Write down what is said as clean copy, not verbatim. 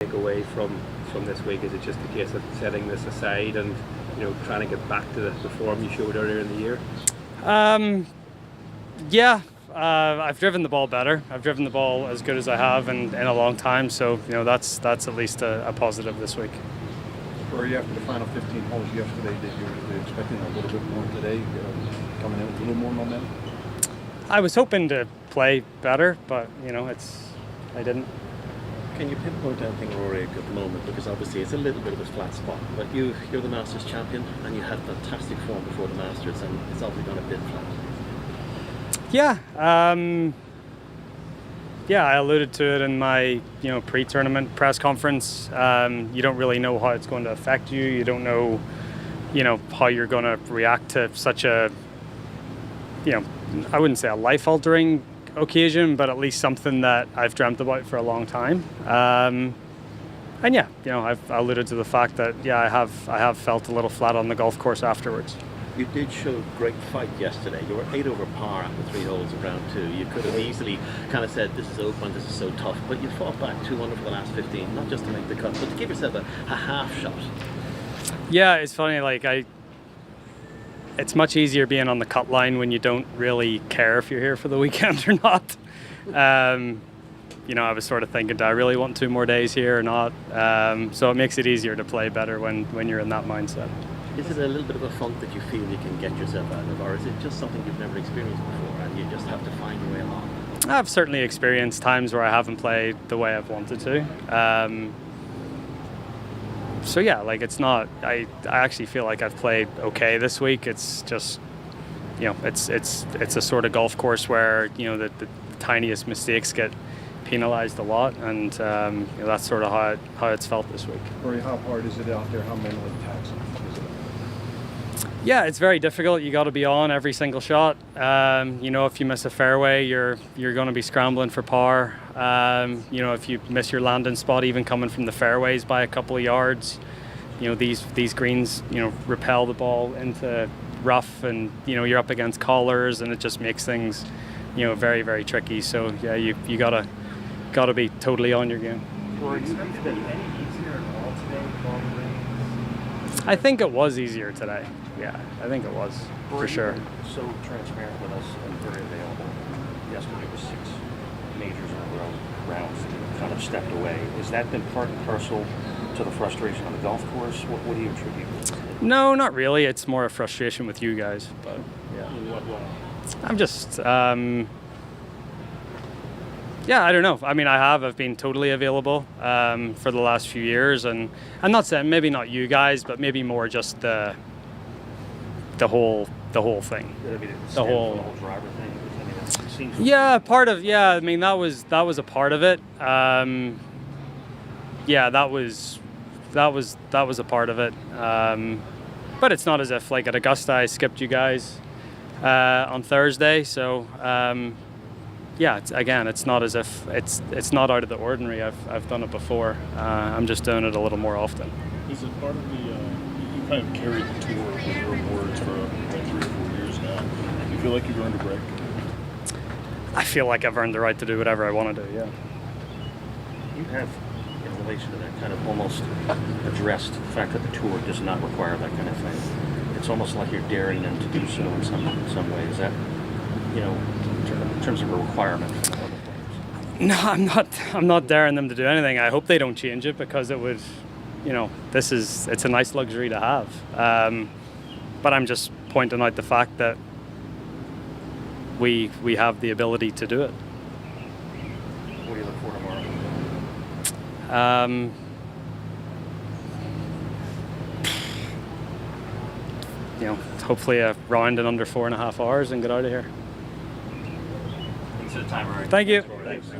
take away from this week? Is it just a case of setting this aside and trying to get back to the form you showed earlier in the year? Yeah, I've driven the ball better. I've driven the ball as good as I have in a long time, so that's at least a positive this week. Rory, after the final 15 holes yesterday, did you expecting a little bit more today, coming in with a little more momentum? I was hoping to play better, but I didn't. Can you pinpoint anything, Rory, at the moment? Because obviously it's a little bit of a flat spot, but you're the Masters champion and you had fantastic form before the Masters, and it's obviously gone a bit flat. Yeah, I alluded to it in my pre-tournament press conference. You don't really know how it's going to affect you. You don't know how you're going to react to such a I wouldn't say a life-altering occasion, but at least something that I've dreamt about for a long time. And I've alluded to the fact that I have felt a little flat on the golf course afterwards. You did show great fight yesterday. You were 8 over par after 3 holes of round 2. You could have easily kind of said, this is Oakmont, this is so tough, but you fought back 2 under for the last 15, not just to make the cut, but to give yourself a half shot. Yeah, it's funny, it's much easier being on the cut line when you don't really care if you're here for the weekend or not. I was sort of thinking, do I really want 2 more days here or not? So it makes it easier to play better when you're in that mindset. Is it a little bit of a funk that you feel you can get yourself out of, or is it just something you've never experienced before and you just have to find your way along? I've certainly experienced times where I haven't played the way I've wanted to. It's not. I actually feel like I've played okay this week. It's just, it's a sort of golf course where the tiniest mistakes get penalized a lot, and that's sort of how it's felt this week. Rory, how hard is it out there? How mentally taxing is it? Yeah, it's very difficult. You got to be on every single shot. If you miss a fairway, you're going to be scrambling for par. If you miss your landing spot, even coming from the fairways by a couple of yards, these greens, repel the ball into rough, and you're up against collars, and it just makes things, very, very tricky. So yeah, you gotta be totally on your game. Rory, did it any easier at all today with all the rain? I think it was easier today. Yeah, I think it was, for sure. So transparent with us and very available. Yesterday was 6 majors in a row, rounds, kind of stepped away. Has that been part and parcel to the frustration on the golf course? What do you attribute it to? No, not really. It's more a frustration with you guys. But yeah, In what way? I'm just, I don't know. I mean, I've been totally available for the last few years, and I'm not saying maybe not you guys, but maybe more just the whole thing. The whole driver thing. It seems Part of I mean, that was a part of it. That was a part of it. But it's not as if at Augusta I skipped you guys on Thursday. So it's not as if it's not out of the ordinary. I've done it before. I'm just doing it a little more often. Is it part of the, you kind of carried the tour with your awards for like 3 or 4 years now. Do you feel like you've earned a break? I feel like I've earned the right to do whatever I want to do, yeah. You have, in relation to that, kind of almost addressed the fact that the tour does not require that kind of thing. It's almost like you're daring them to do so in some way. Is that, in terms of a requirement for other players? No, I'm not daring them to do anything. I hope they don't change it, because it would, it's a nice luxury to have. But I'm just pointing out the fact that we have the ability to do it. What do you look for tomorrow? Hopefully a round in under 4.5 hours and get out of here. Thanks for the time, Rory. Thank you. Thanks.